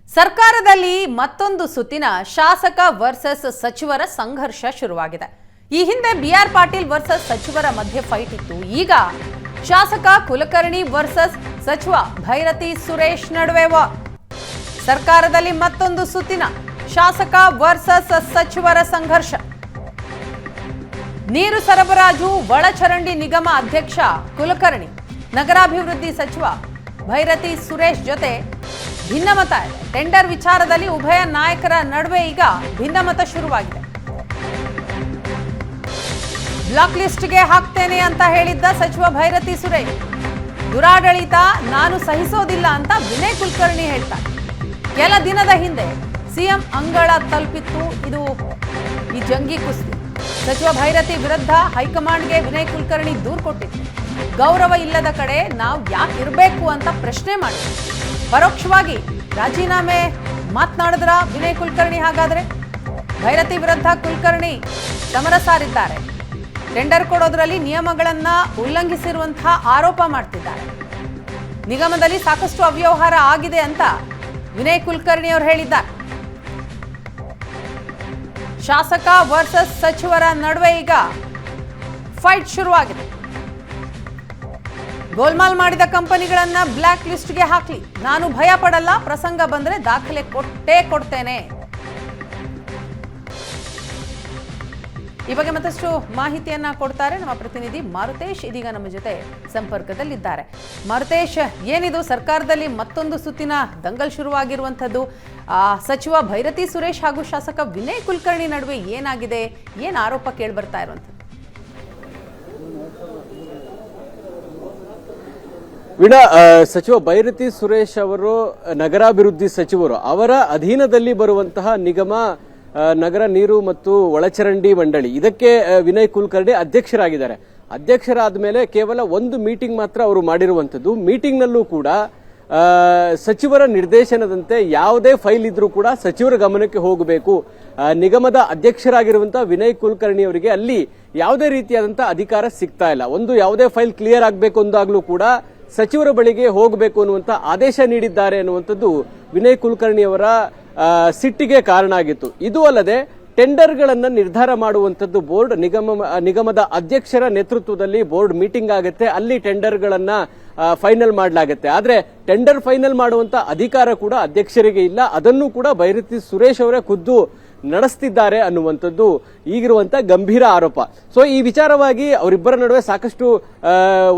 ಸರ್ಕಾರದಲ್ಲಿ ಮತ್ತೊಂದು ಸುತ್ತಿನ ಶಾಸಕ ವರ್ಸಸ್ ಸಚಿವರ ಸಂಘರ್ಷ ಶುರುವಾಗಿದೆ. ಈ ಹಿಂದೆ ಬಿಆರ್ ಪಾಟೀಲ್ ವರ್ಸಸ್ ಸಚಿವರ ಮಧ್ಯೆ ಫೈಟ್ ಇತ್ತು. ಈಗ ಶಾಸಕ ಕುಲಕರ್ಣಿ ವರ್ಸಸ್ ಸಚಿವ ಭೈರತಿ ಸುರೇಶ್ ನಡುವೆ ಸರ್ಕಾರದಲ್ಲಿ ಮತ್ತೊಂದು ಸುತ್ತಿನ ಶಾಸಕ ವರ್ಸಸ್ ಸಚಿವರ ಸಂಘರ್ಷ. ನೀರು ಸರಬರಾಜು ಒಳಚರಂಡಿ ನಿಗಮ ಅಧ್ಯಕ್ಷ ಕುಲಕರ್ಣಿ, ನಗರಾಭಿವೃದ್ಧಿ ಸಚಿವ ಭೈರತಿ ಸುರೇಶ್ ಜೊತೆ ಭಿನ್ನಮತ ಇದೆ. ಟೆಂಡರ್ ವಿಚಾರದಲ್ಲಿ ಉಭಯ ನಾಯಕರ ನಡುವೆ ಈಗ ಭಿನ್ನಮತ ಶುರುವಾಗಿದೆ. ಬ್ಲಾಕ್ ಲಿಸ್ಟ್ಗೆ ಹಾಕ್ತೇನೆ ಅಂತ ಹೇಳಿದ್ದ ಸಚಿವ ಭೈರತಿ ಸುರೇಶ್, ದುರಾಡಳಿತ ನಾನು ಸಹಿಸೋದಿಲ್ಲ ಅಂತ ವಿನಯ್ ಕುಲಕರ್ಣಿ ಹೇಳ್ತಾರೆ. ಕೆಲ ದಿನದ ಹಿಂದೆ ಸಿಎಂ ಅಂಗಳ ತಲುಪಿತ್ತು ಇದು ಈ ಜಂಗಿ ಕುಸ್ತಿ. ಸಚಿವ ಭೈರತಿ ವಿರುದ್ಧ ಹೈಕಮಾಂಡ್ಗೆ ವಿನಯ್ ಕುಲಕರ್ಣಿ ದೂರು ಕೊಟ್ಟಿತ್ತು. ಗೌರವ ಇಲ್ಲದ ಕಡೆ ನಾವು ಯಾಕೆ ಇರಬೇಕು ಅಂತ ಪ್ರಶ್ನೆ ಮಾಡಿದ್ರು. ಪರೋಕ್ಷವಾಗಿ ರಾಜೀನಾಮೆ ಮಾತನಾಡಿದ್ರ ವಿನಯ್ ಕುಲಕರ್ಣಿ. ಹಾಗಾದ್ರೆ ಭೈರತಿ ವಿರುದ್ಧ ಕುಲಕರ್ಣಿ ಸಮರ ಸಾರಿದ್ದಾರೆ. ಟೆಂಡರ್ ಕೊಡೋದ್ರಲ್ಲಿ ನಿಯಮಗಳನ್ನ ಉಲ್ಲಂಘಿಸಿರುವಂತಹ ಆರೋಪ ಮಾಡ್ತಿದ್ದಾರೆ. ನಿಗಮದಲ್ಲಿ ಸಾಕಷ್ಟು ಅವ್ಯವಹಾರ ಆಗಿದೆ ಅಂತ ವಿನಯ್ ಕುಲಕರ್ಣಿ ಅವರು ಹೇಳಿದ್ದಾರೆ. ಶಾಸಕ ವರ್ಸಸ್ ಸಚಿವರ ನಡುವೆ ಈಗ ಫೈಟ್ ಶುರುವಾಗಿದೆ. ಗೋಲ್ಮಾಲ್ ಮಾಡಿದ ಕಂಪನಿಗಳನ್ನ ಬ್ಲಾಕ್ ಲಿಸ್ಟ್ಗೆ ಹಾಕ್ಲಿ, ನಾನು ಭಯ ಪಡಲ್ಲ, ಪ್ರಸಂಗ ಬಂದ್ರೆ ದಾಖಲೆ ಕೊಡ್ತೇನೆ. ಈ ಬಗ್ಗೆ ಮತ್ತಷ್ಟು ಮಾಹಿತಿಯನ್ನ ಕೊಡ್ತಾರೆ ನಮ್ಮ ಪ್ರತಿನಿಧಿ ಮಾರುತೇಶ್. ಇದೀಗ ನಮ್ಮ ಜೊತೆ ಸಂಪರ್ಕದಲ್ಲಿದ್ದಾರೆ. ಮಾರುತೇಶ್, ಏನಿದು ಸರ್ಕಾರದಲ್ಲಿ ಮತ್ತೊಂದು ಸುತ್ತಿನ ದಂಗಲ್ ಶುರುವಾಗಿರುವಂತದ್ದು? ಸಚಿವ ಭೈರತಿ ಸುರೇಶ್ ಹಾಗೂ ಶಾಸಕ ವಿನಯ್ ಕುಲಕರ್ಣಿ ನಡುವೆ ಏನಾಗಿದೆ, ಏನ್ ಆರೋಪ ಕೇಳಿ ಬರ್ತಾ ಇರುವಂತದ್ದು? ವೀಣಾ, ಸಚಿವ ಭೈರತಿ ಸುರೇಶ್ ಅವರು ನಗರಾಭಿವೃದ್ಧಿ ಸಚಿವರು. ಅವರ ಅಧೀನದಲ್ಲಿ ಬರುವಂತಹ ನಿಗಮ ನಗರ ನೀರು ಮತ್ತು ಒಳಚರಂಡಿ ಮಂಡಳಿ, ಇದಕ್ಕೆ ವಿನಯ್ ಕುಲಕರ್ಣಿ ಅಧ್ಯಕ್ಷರಾಗಿದ್ದಾರೆ. ಅಧ್ಯಕ್ಷರಾದ ಮೇಲೆ ಕೇವಲ ಒಂದು ಮೀಟಿಂಗ್ ಮಾತ್ರ ಅವರು ಮಾಡಿರುವಂತದ್ದು. ಮೀಟಿಂಗ್ ನಲ್ಲೂ ಕೂಡ ಸಚಿವರ ನಿರ್ದೇಶನದಂತೆ ಯಾವುದೇ ಫೈಲ್ ಇದ್ರೂ ಕೂಡ ಸಚಿವರ ಗಮನಕ್ಕೆ ಹೋಗಬೇಕು. ನಿಗಮದ ಅಧ್ಯಕ್ಷರಾಗಿರುವಂತಹ ವಿನಯ್ ಕುಲಕರ್ಣಿ ಅವರಿಗೆ ಅಲ್ಲಿ ಯಾವುದೇ ರೀತಿಯಾದಂತಹ ಅಧಿಕಾರ ಸಿಗ್ತಾ ಇಲ್ಲ. ಒಂದು ಯಾವುದೇ ಫೈಲ್ ಕ್ಲಿಯರ್ ಆಗಬೇಕು ಅಂದಾಗ್ಲೂ ಕೂಡ ಸಚಿವರ ಬಳಿಗೆ ಹೋಗಬೇಕು ಅನ್ನುವಂತ ಆದೇಶ ನೀಡಿದ್ದಾರೆ ಅನ್ನುವಂಥದ್ದು ವಿನಯ್ ಕುಲಕರ್ಣಿ ಅವರ ಸಿಟ್ಟಿಗೆ ಕಾರಣ ಆಗಿತ್ತು. ಇದು ಅಲ್ಲದೆ ಟೆಂಡರ್ಗಳನ್ನ ನಿರ್ಧಾರ ಮಾಡುವಂತದ್ದು ಬೋರ್ಡ್, ನಿಗಮದ ಅಧ್ಯಕ್ಷರ ನೇತೃತ್ವದಲ್ಲಿ ಬೋರ್ಡ್ ಮೀಟಿಂಗ್ ಆಗುತ್ತೆ. ಅಲ್ಲಿ ಟೆಂಡರ್ಗಳನ್ನ ಫೈನಲ್ ಮಾಡಲಾಗುತ್ತೆ. ಆದ್ರೆ ಟೆಂಡರ್ ಫೈನಲ್ ಮಾಡುವಂತ ಅಧಿಕಾರ ಕೂಡ ಅಧ್ಯಕ್ಷರಿಗೆ ಇಲ್ಲ. ಅದನ್ನು ಕೂಡ ಭೈರತಿ ಸುರೇಶ್ ಅವರೇ ಖುದ್ದು ನಡೆಸ್ತಿದ್ದಾರೆ ಅನ್ನುವಂಥದ್ದು ಈಗಿರುವಂತ ಗಂಭೀರ ಆರೋಪ. ಸೊ ಈ ವಿಚಾರವಾಗಿ ಅವರಿಬ್ಬರ ನಡುವೆ ಸಾಕಷ್ಟು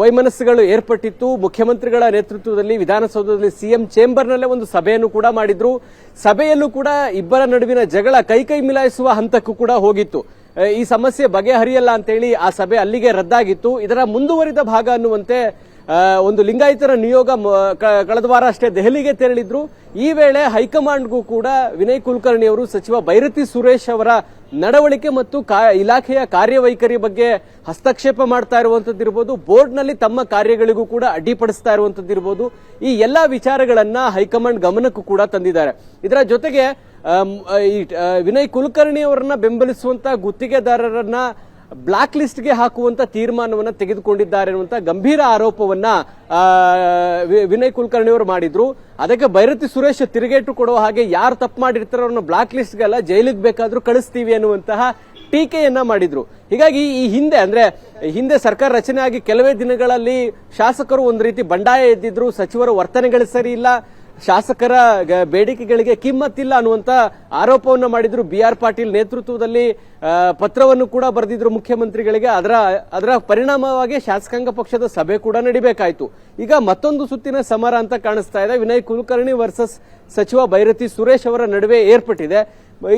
ವೈಮನಸ್ಸುಗಳು ಏರ್ಪಟ್ಟಿತ್ತು. ಮುಖ್ಯಮಂತ್ರಿಗಳ ನೇತೃತ್ವದಲ್ಲಿ ವಿಧಾನಸೌಧದಲ್ಲಿ ಸಿಎಂ ಚೇಂಬರ್ನಲ್ಲೇ ಒಂದು ಸಭೆಯನ್ನು ಕೂಡ ಮಾಡಿದ್ರು. ಸಭೆಯಲ್ಲೂ ಕೂಡ ಇಬ್ಬರ ನಡುವಿನ ಜಗಳ ಕೈ ಮಿಲಾಯಿಸುವ ಹಂತಕ್ಕೂ ಕೂಡ ಹೋಗಿತ್ತು. ಈ ಸಮಸ್ಯೆ ಬಗೆಹರಿಯಲ್ಲ ಅಂತೇಳಿ ಆ ಸಭೆ ಅಲ್ಲಿಗೆ ರದ್ದಾಗಿತ್ತು. ಇದರ ಮುಂದುವರಿದ ಭಾಗ ಅನ್ನುವಂತೆ ಒಂದು ಲಿಂಗಾಯತರ ನಿಯೋಗ ಕಳೆದ ವಾರ ಅಷ್ಟೇ ದೆಹಲಿಗೆ ತೆರಳಿದ್ರು. ಈ ವೇಳೆ ಹೈಕಮಾಂಡ್ಗೂ ಕೂಡ ವಿನಯ್ ಕುಲಕರ್ಣಿ ಅವರು ಸಚಿವ ಭೈರತಿ ಸುರೇಶ್ ಅವರ ನಡವಳಿಕೆ ಮತ್ತು ಇಲಾಖೆಯ ಕಾರ್ಯವೈಖರಿ ಬಗ್ಗೆ ಹಸ್ತಕ್ಷೇಪ ಮಾಡ್ತಾ ಇರುವಂತದ್ದಿರ್ಬೋದು, ಬೋರ್ಡ್ನಲ್ಲಿ ತಮ್ಮ ಕಾರ್ಯಗಳಿಗೂ ಕೂಡ ಅಡ್ಡಿಪಡಿಸ್ತಾ ಇರುವಂತದ್ದಿರ್ಬೋದು, ಈ ಎಲ್ಲಾ ವಿಚಾರಗಳನ್ನ ಹೈಕಮಾಂಡ್ ಗಮನಕ್ಕೂ ಕೂಡ ತಂದಿದ್ದಾರೆ. ಇದರ ಜೊತೆಗೆ ವಿನಯ್ ಕುಲಕರ್ಣಿ ಅವರನ್ನ ಬೆಂಬಲಿಸುವಂತ ಗುತ್ತಿಗೆದಾರರನ್ನ ಬ್ಲಾಕ್ ಲಿಸ್ಟ್ಗೆ ಹಾಕುವಂತ ತೀರ್ಮಾನವನ್ನ ತೆಗೆದುಕೊಂಡಿದ್ದಾರೆ ಅನ್ನುವಂತ ಗಂಭೀರ ಆರೋಪವನ್ನ ವಿನಯ್ ಕುಲಕರ್ಣಿ ಅವರು ಮಾಡಿದ್ರು. ಅದಕ್ಕೆ ಭೈರತಿ ಸುರೇಶ್ ತಿರುಗೇಟು ಕೊಡುವ ಹಾಗೆ ಯಾರು ತಪ್ಪು ಮಾಡಿರ್ತಾರೋ ಅವ್ರನ್ನ ಬ್ಲಾಕ್ ಲಿಸ್ಟ್ಗೆಲ್ಲ ಜೈಲಿಗೆ ಬೇಕಾದ್ರೂ ಕಳಿಸ್ತೀವಿ ಅನ್ನುವಂತಹ ಟೀಕೆಯನ್ನ ಮಾಡಿದ್ರು. ಹೀಗಾಗಿ ಈ ಹಿಂದೆ ಸರ್ಕಾರ ರಚನೆ ಆಗಿ ಕೆಲವೇ ದಿನಗಳಲ್ಲಿ ಶಾಸಕರು ಒಂದು ರೀತಿ ಬಂಡಾಯ ಎದ್ದಿದ್ರು. ಸಚಿವರ ವರ್ತನೆಗಳು ಸರಿ ಇಲ್ಲ, ಶಾಸಕರ ಬೇಡಿಕೆಗಳಿಗೆ ಕಿಮ್ಮತ್ತಿಲ್ಲ ಅನ್ನುವಂತ ಆರೋಪವನ್ನು ಮಾಡಿದ್ರು. ಬಿಆರ್ ಪಾಟೀಲ್ ನೇತೃತ್ವದಲ್ಲಿ ಪತ್ರವನ್ನು ಕೂಡ ಬರೆದಿದ್ರು ಮುಖ್ಯಮಂತ್ರಿಗಳಿಗೆ. ಅದರ ಪರಿಣಾಮವಾಗಿ ಶಾಸಕಾಂಗ ಪಕ್ಷದ ಸಭೆ ಕೂಡ ನಡಿಬೇಕಾಯ್ತು. ಈಗ ಮತ್ತೊಂದು ಸುತ್ತಿನ ಸಮರ ಅಂತ ಕಾಣಿಸ್ತಾ ಇದೆ. ವಿನಯ್ ಕುಲಕರ್ಣಿ ವರ್ಸಸ್ ಸಚಿವ ಭೈರತಿ ಸುರೇಶ್ ಅವರ ನಡುವೆ ಏರ್ಪಟ್ಟಿದೆ.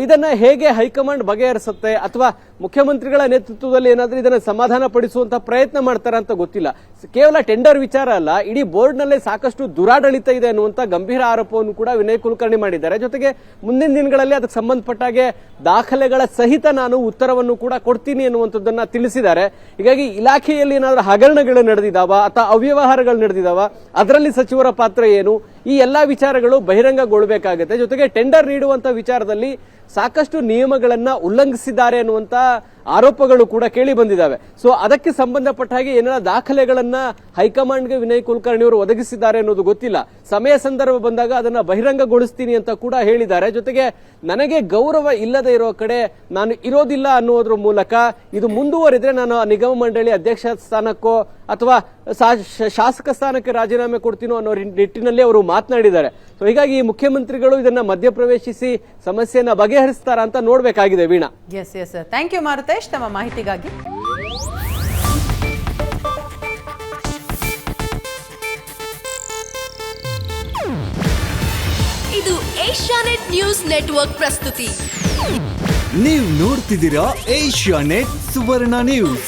ಇದನ್ನ ಹೇಗೆ ಹೈಕಮಾಂಡ್ ಬಗೆಹರಿಸುತ್ತೆ ಅಥವಾ ಮುಖ್ಯಮಂತ್ರಿಗಳ ನೇತೃತ್ವದಲ್ಲಿ ಏನಾದ್ರೂ ಇದನ್ನ ಸಮಾಧಾನ ಪಡಿಸುವಂತ ಪ್ರಯತ್ನ ಮಾಡ್ತಾರ ಅಂತ ಗೊತ್ತಿಲ್ಲ. ಕೇವಲ ಟೆಂಡರ್ ವಿಚಾರ ಅಲ್ಲ, ಇಡೀ ಬೋರ್ಡ್ ನಲ್ಲೇ ಸಾಕಷ್ಟು ದುರಾಡಳಿತ ಇದೆ ಅನ್ನುವಂತ ಗಂಭೀರ ಆರೋಪವನ್ನು ಕೂಡ ವಿನಯ್ ಕುಲಕರ್ಣಿ ಮಾಡಿದ್ದಾರೆ. ಜೊತೆಗೆ ಮುಂದಿನ ದಿನಗಳಲ್ಲಿ ಅದಕ್ಕೆ ಸಂಬಂಧಪಟ್ಟಾಗೆ ದಾಖಲೆಗಳ ಸಹಿತ ನಾನು ಉತ್ತರವನ್ನು ಕೂಡ ಕೊಡ್ತೀನಿ ಅನ್ನುವಂಥದ್ದನ್ನ ತಿಳಿಸಿದ್ದಾರೆ. ಹೀಗಾಗಿ ಇಲಾಖೆಯಲ್ಲಿ ಏನಾದ್ರೂ ಹಗರಣಗಳು ನಡೆದಿದಾವ ಅಥವಾ ಅವ್ಯವಹಾರಗಳು ನಡೆದಿದಾವ, ಅದರಲ್ಲಿ ಸಚಿವರ ಪಾತ್ರ ಏನು, ಈ ಎಲ್ಲಾ ವಿಚಾರಗಳು ಬಹಿರಂಗಗೊಳ್ಳಬೇಕಾಗುತ್ತೆ. ಜೊತೆಗೆ ಟೆಂಡರ್ ನೀಡುವಂತ ವಿಚಾರದಲ್ಲಿ ಸಾಕಷ್ಟು ನಿಯಮಗಳನ್ನ ಉಲ್ಲಂಘಿಸಿದ್ದಾರೆ ಅನ್ನುವಂತ ಆರೋಪಗಳು ಕೂಡ ಕೇಳಿ ಬಂದಿದ್ದಾವೆ. ಸೊ ಅದಕ್ಕೆ ಸಂಬಂಧಪಟ್ಟ ಹಾಗೆ ಏನೆಲ್ಲ ದಾಖಲೆಗಳನ್ನ ಹೈಕಮಾಂಡ್ಗೆ ವಿನಯ್ ಕುಲಕರ್ಣಿ ಅವರು ಒದಗಿಸಿದ್ದಾರೆ ಅನ್ನೋದು ಗೊತ್ತಿಲ್ಲ. ಸಮಯ ಸಂದರ್ಭ ಬಂದಾಗ ಅದನ್ನ ಬಹಿರಂಗಗೊಳಿಸ್ತೀನಿ ಅಂತ ಕೂಡ ಹೇಳಿದ್ದಾರೆ. ಜೊತೆಗೆ ನನಗೆ ಗೌರವ ಇಲ್ಲದೆ ಇರೋ ಕಡೆ ನಾನು ಇರೋದಿಲ್ಲ ಅನ್ನೋದ್ರ ಮೂಲಕ ಇದು ಮುಂದುವರಿದ್ರೆ ನಾನು ನಿಗಮ ಮಂಡಳಿ ಅಧ್ಯಕ್ಷ ಸ್ಥಾನಕ್ಕೋ ಅಥವಾ ಶಾಸಕ ಸ್ಥಾನಕ್ಕೆ ರಾಜೀನಾಮೆ ಕೊಡ್ತೀನೋ ಅನ್ನೋ ನಿಟ್ಟಿನಲ್ಲಿ ಅವರು ಮಾತನಾಡಿದ್ದಾರೆ. ಸೊ ಹೀಗಾಗಿ ಮುಖ್ಯಮಂತ್ರಿಗಳು ಇದನ್ನ ಮಧ್ಯಪ್ರವೇಶಿಸಿ ಸಮಸ್ಯೆಯನ್ನ ಬಗೆಹರಿಸ್ತಾರ ಅಂತ ನೋಡ್ಬೇಕಾಗಿದೆ. Veena, yes yes, thank you Marutesh ತಮ್ಮ ಮಾಹಿತಿಗಾಗಿ. ಇದು ಏಷ್ಯಾನೆಟ್ ನ್ಯೂಸ್ ನೆಟ್ವರ್ಕ್ ಪ್ರಸ್ತುತಿ. ನೀವು ನೋಡ್ತಿದ್ದೀರಾ ಏಷ್ಯಾನೆಟ್ ಸುವರ್ಣ ನ್ಯೂಸ್.